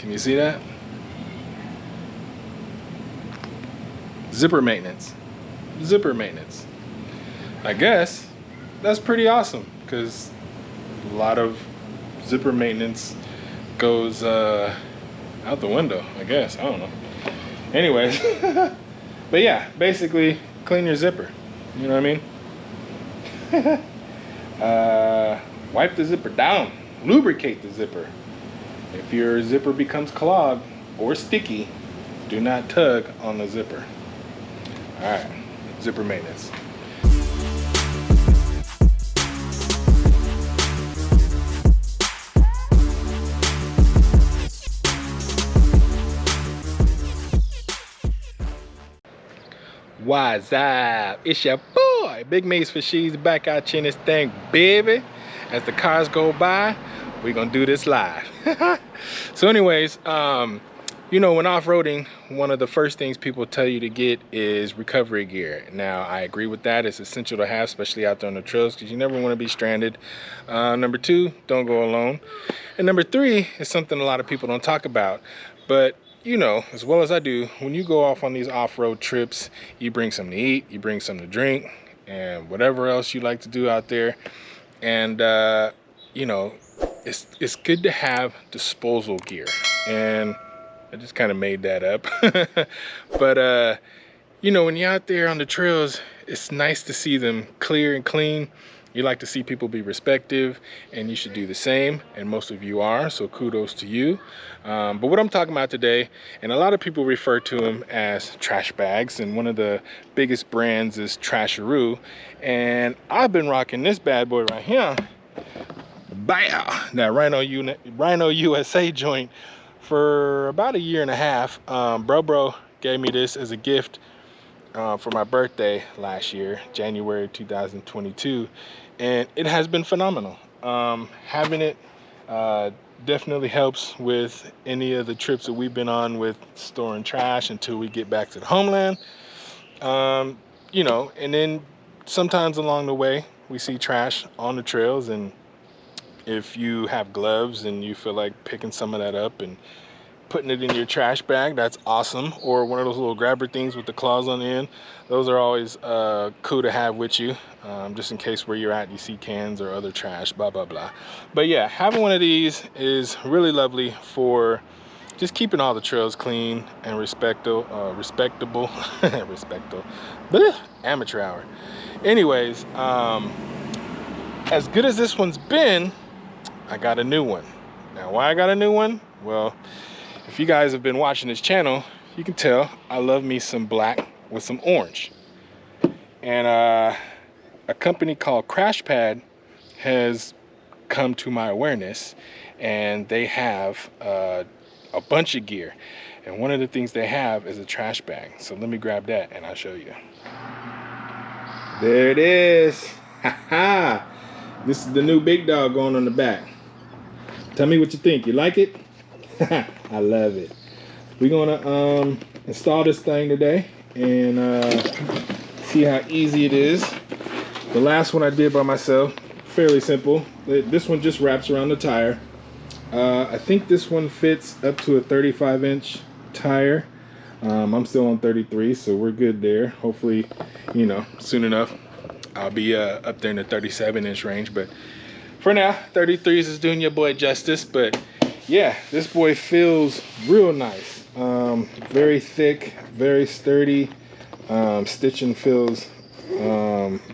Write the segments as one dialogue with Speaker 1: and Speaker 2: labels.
Speaker 1: Can you see that? Zipper maintenance. Zipper maintenance. I guess that's pretty awesome because a lot of zipper maintenance goes out the window, I guess. I don't know. Anyways, but yeah, basically clean your zipper. You know what I mean? Wipe the zipper down. Lubricate the zipper. If your zipper becomes clogged or sticky, do not tug on the zipper. All right, zipper maintenance. What's up? It's your boy, Big Mace for She's back out in this thing, baby. As the cars go by, we're gonna do this live. So anyways, you know, when off-roading, one of the first things people tell you to get is recovery gear. Now, I agree with that. It's essential to have, especially out there on the trails, because you never want to be stranded. Number two, don't go alone. And number three is something a lot of people don't talk about. But, you know, as well as I do, when you go off on these off-road trips, you bring something to eat, you bring something to drink, and whatever else you like to do out there. And, you know, it's good to have disposal gear. And I just kind of made that up. But, you know, when you're out there on the trails, it's nice to see them clear and clean. You like to see people be respectful, and you should do the same. And most of you are, so kudos to you. But what I'm talking about today, and a lot of people refer to them as trash bags, and one of the biggest brands is Trasharoo. And I've been rocking this bad boy right here. Bow! That Rhino USA joint for about a year and a half. Bro gave me this as a gift for my birthday last year, January 2022, and it has been phenomenal. Having it definitely helps with any of the trips that we've been on with storing trash until we get back to the homeland. You know, and then sometimes along the way we see trash on the trails, and if you have gloves and you feel like picking some of that up and putting it in your trash bag, that's awesome. Or one of those little grabber things with the claws on the end. Those are always cool to have with you, just in case where you're at you see cans or other trash, blah, blah, blah. But yeah, having one of these is really lovely for just keeping all the trails clean and respectable. Blech, amateur hour. Anyways, as good as this one's been, I got a new one. Now, why I got a new one? Well, if you guys have been watching this channel, you can tell I love me some black with some orange. And a company called Crashpad has come to my awareness, and they have a bunch of gear. And one of the things they have is a trash bag. So let me grab that and I'll show you. There it is. Ha-ha. This is the new big dog going on the back. Tell me what you think. You like it? I love it. We're gonna install this thing today and see how easy it is. The last one I did by myself, fairly simple. This one just wraps around the tire. I think this one fits up to a 35-inch tire. I'm still on 33, so we're good there. Hopefully, you know, soon enough I'll be up there in the 37-inch range, but for now 33s is doing your boy justice. But yeah, this boy feels real nice. Very thick, very sturdy. Stitching feels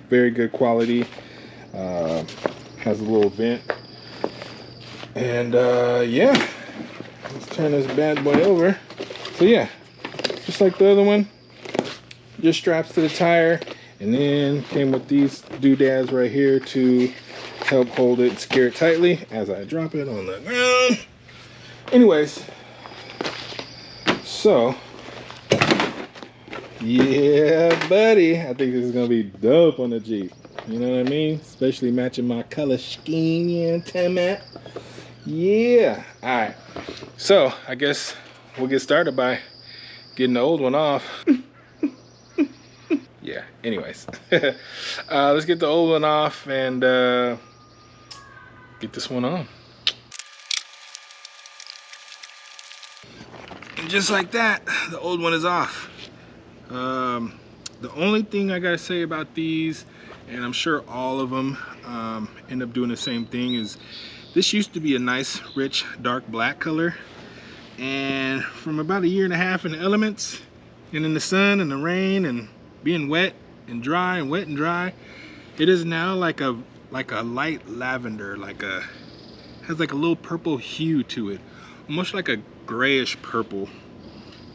Speaker 1: very good quality. Has a little vent. And yeah, let's turn this bad boy over. So yeah, just like the other one, just straps to the tire, and then came with these doodads right here to help hold it and secure it tightly as I drop it on the ground. Anyways, so yeah, buddy, I think this is gonna be dope on the Jeep. You know what I mean? Especially matching my color scheme, you know what I'm at? Yeah. All right. So I guess we'll get started by getting the old one off. Yeah. Anyways, let's get the old one off and get this one on. And just like that, the old one is off. The only thing I gotta say about these, and I'm sure all of them end up doing the same thing, is this used to be a nice, rich, dark black color. And from about 1.5 years in the elements, and in the sun and the rain and being wet and dry and wet and dry, it is now like a light lavender, has like a little purple hue to it, almost like a grayish purple.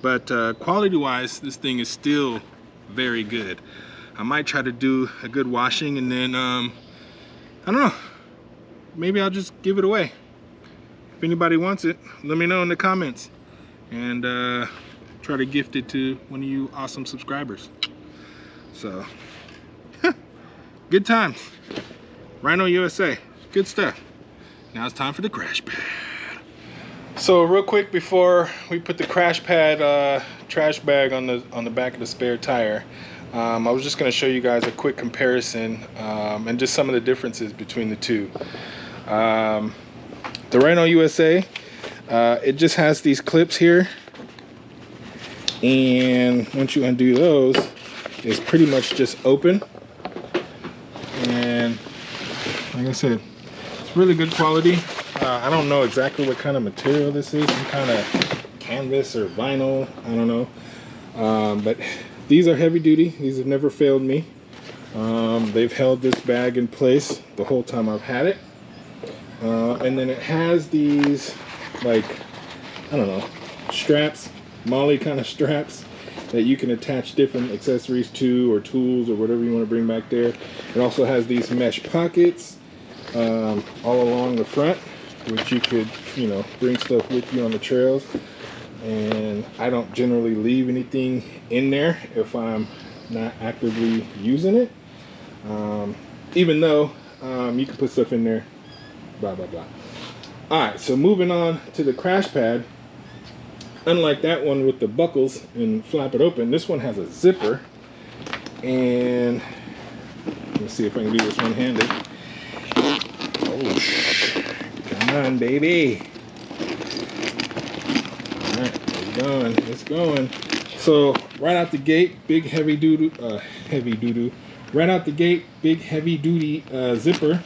Speaker 1: But quality wise, this thing is still very good. I might try to do a good washing, and then I don't know, maybe I'll just give it away. If anybody wants it, let me know in the comments, and try to gift it to one of you awesome subscribers. So good times. Rhino USA, good stuff. Now it's time for the crash pad. So real quick, before we put the crash pad trash bag on the back of the spare tire, I was just going to show you guys a quick comparison and just some of the differences between the two. The Rhino USA, it just has these clips here, and once you undo those, it's pretty much just open. And like I said, it's really good quality. I don't know exactly what kind of material this is, some kind of canvas or vinyl, I don't know. But these are heavy duty. These have never failed me. They've held this bag in place the whole time I've had it. And then it has these, like, I don't know, straps, molly kind of straps that you can attach different accessories to, or tools, or whatever you want to bring back there. It also has these mesh pockets all along the front, which you could, you know, bring stuff with you on the trails. And I don't generally leave anything in there if I'm not actively using it, even though you can put stuff in there, blah blah blah. All right, so moving on to the crash pad. Unlike that one with the buckles and flap it open, this one has a zipper. And let me see if I can do this one-handed. Oh, come on, baby. All right, it's going, it's going. So right out the gate, big heavy duty, right out the gate, big heavy duty zipper.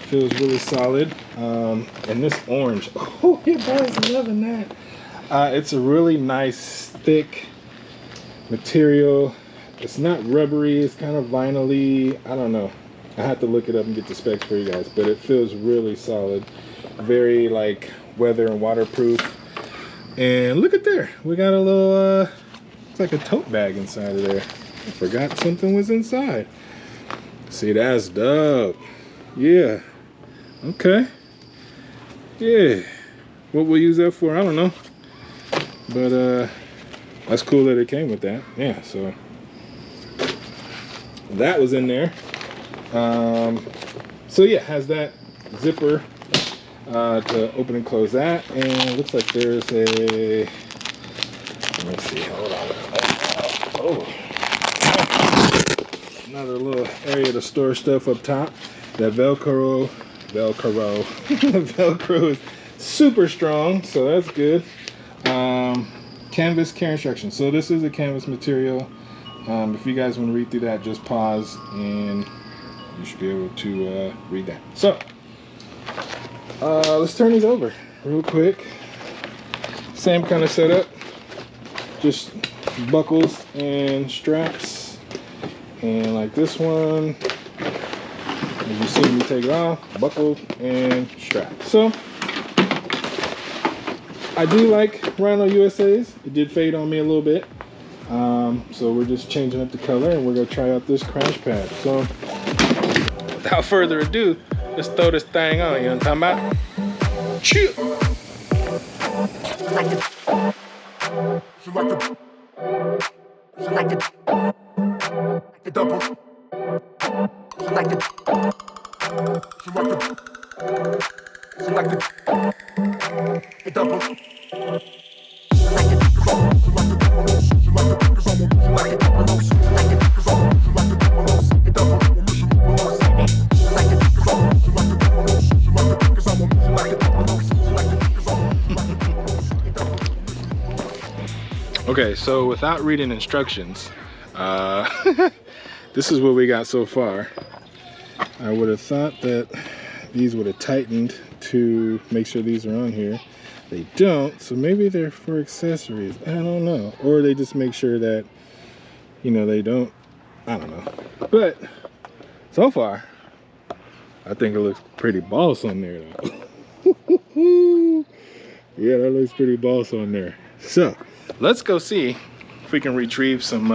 Speaker 1: Feels really solid. And this orange, oh, you guys loving that. It's a really nice thick material. It's not rubbery, it's kind of vinyl-y. I don't know, I have to look it up and get the specs for you guys, but it feels really solid, very like weather and waterproof. And look at there, we got a little it's like a tote bag inside of there. I forgot something was inside. See, that's dope. Yeah, okay, yeah, what we'll use that for, I don't know. But that's cool that it came with that. Yeah, so that was in there. So yeah, has that zipper to open and close that. And it looks like there's a, let me see, hold on. Oh, another little area to store stuff up top. That Velcro Velcro is super strong, so that's good. Canvas care instructions. So this is a canvas material. If you guys want to read through that, just pause and you should be able to read that. So let's turn these over real quick. Same kind of setup, just buckles and straps, and like this one, as you see me take it off, buckle and strap. So I do like Rhino USA's. It did fade on me a little bit. So we're just changing up the color, and we're gonna try out this crash pad. So without further ado, let's throw this thing on. You know what I'm talking about? Chew! Okay, so without reading instructions, this is what we got so far. I would have thought that these would have tightened to make sure these are on here. They don't, so maybe they're for accessories. I don't know. Or they just make sure that, you know, they don't, I don't know. But so far, I think it looks pretty boss on there though. Yeah, that looks pretty boss on there. So let's go see if we can retrieve some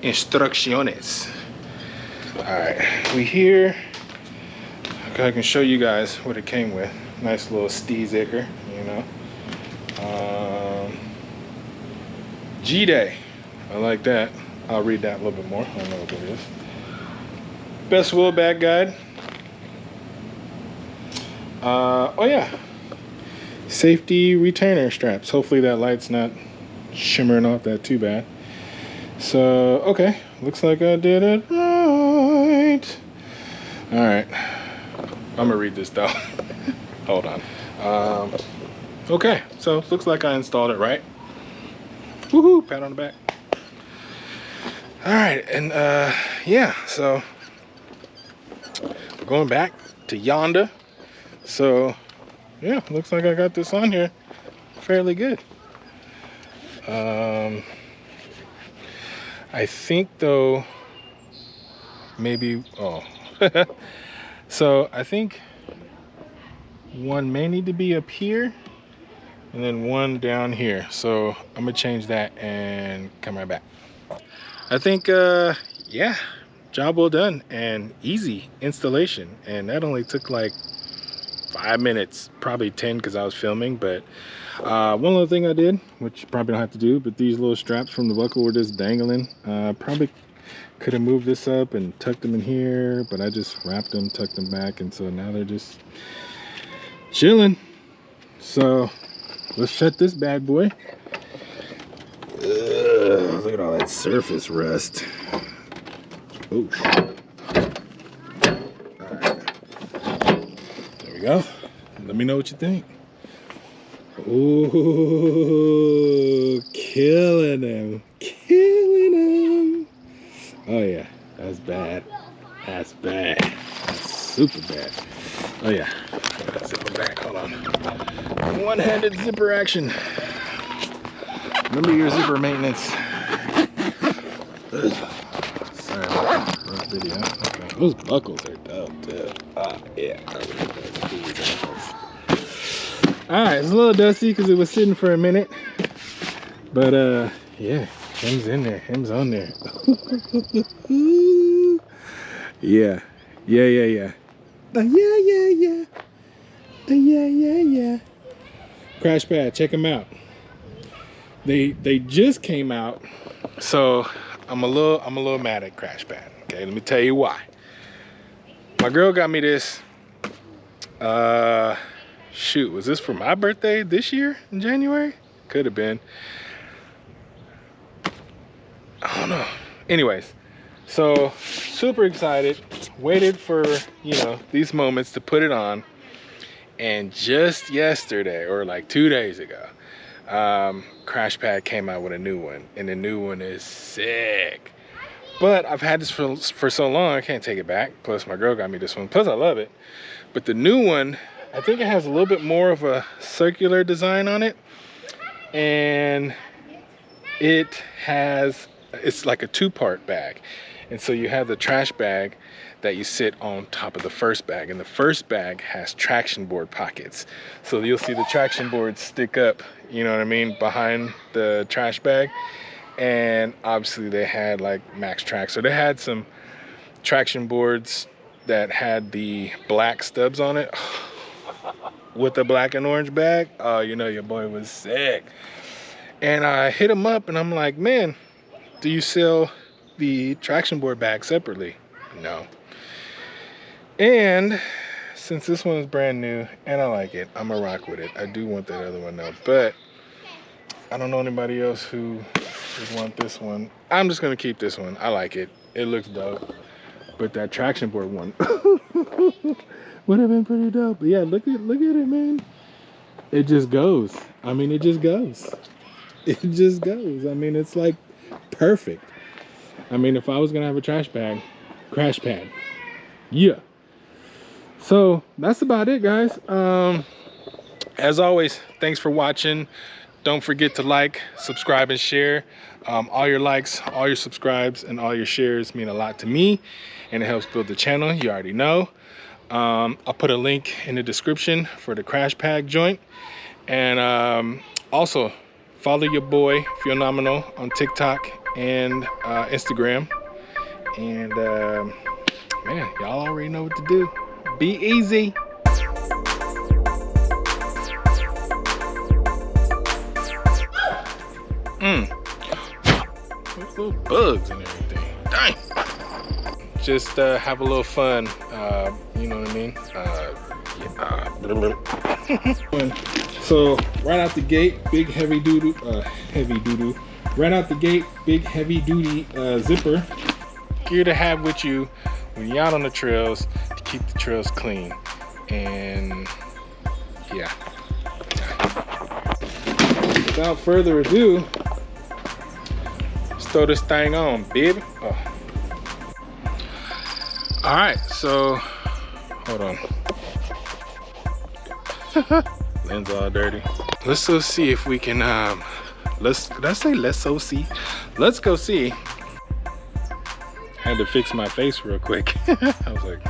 Speaker 1: instrucciones. All right, we here. Okay, I can show you guys what it came with. Nice little sticker, you know. G-Day, I like that. I'll read that a little bit more. I don't know what that is. Best wheel bag guide. Oh yeah, safety retainer straps. Hopefully that light's not shimmering off that too bad. So okay, looks like I did it right. All right, I'm gonna read this though. Hold on. Okay, so looks like I installed it right. Woohoo! Pat on the back. All right, and yeah, so we're going back to yonder. So yeah, looks like I got this on here fairly good. I think though, maybe, oh, so I think one may need to be up here and then one down here. So I'm gonna change that and come right back. I think, yeah, job well done and easy installation. And that only took like 5 minutes, probably 10 because I was filming. But one other thing I did, which you probably don't have to do, but these little straps from the buckle were just dangling. Probably could have moved this up and tucked them in here, but I just wrapped them, tucked them back, and so now they're just chilling. So let's shut this bad boy. Look at all that surface rust. Oh, all right. There we go. Let me know what you think. Ooh, killing him. Killing him. Oh yeah, that's bad. That's bad. That's super bad. Oh yeah. Zipper back. Hold on. One-handed zipper action. Remember your zipper maintenance. Sorry about that rough video. Okay. Those buckles are dope too. Yeah. Alright, it's a little dusty because it was sitting for a minute. But yeah, him's in there. Him's on there. Yeah. Yeah. Yeah. Crashpad, check them out. They just came out, so I'm a little mad at Crashpad. Okay, let me tell you why. My girl got me this. Shoot, was this for my birthday this year in January? Could have been. I don't know. Anyways, so super excited. Waited for, you know, these moments to put it on. And just yesterday, or like 2 days ago, Crashpad came out with a new one, and the new one is sick. But I've had this for so long, I can't take it back. Plus my girl got me this one, plus I love it. But the new one, I think it has a little bit more of a circular design on it, and it's like a two-part bag. And so you have the trash bag that you sit on top of the first bag, and the first bag has traction board pockets. So you'll see the traction boards stick up, you know what I mean, behind the trash bag. And obviously they had like max track. So they had some traction boards that had the black stubs on it with the black and orange bag. Oh, you know, your boy was sick. And I hit him up and I'm like, man, do you sell the traction board bag separately? No. And since this one is brand new and I like it, I'm gonna rock with it. I do want that other one though, but I don't know anybody else who would want this one. I'm just gonna keep this one. I like it. It looks dope. But that traction board one would have been pretty dope. But yeah, look at it, man. It just goes. I mean, it just goes. it just goes. I mean, it's like perfect. I mean, if I was gonna have a crash pad, yeah. So that's about it, guys. As always, thanks for watching. Don't forget to like, subscribe, and share. All your likes, all your subscribes, and all your shares mean a lot to me, and it helps build the channel. You already know. I'll put a link in the description for the Crashpad joint. And also, follow your boy, Phenomenal, on TikTok and Instagram. And man, y'all already know what to do. Be easy. There's little bugs and everything. Dang. Just have a little fun. You know what I mean? So right out the gate, big heavy duty. Right out the gate, big heavy duty zipper. Gear to have with you when you're out on the trails to keep the trails clean. And yeah. Without further ado, let's throw this thing on, baby. Oh. All right, so hold on. Lens all dirty. Let's go see if we can. Let's go see. Let's go see. Had to fix my face real quick. I was like.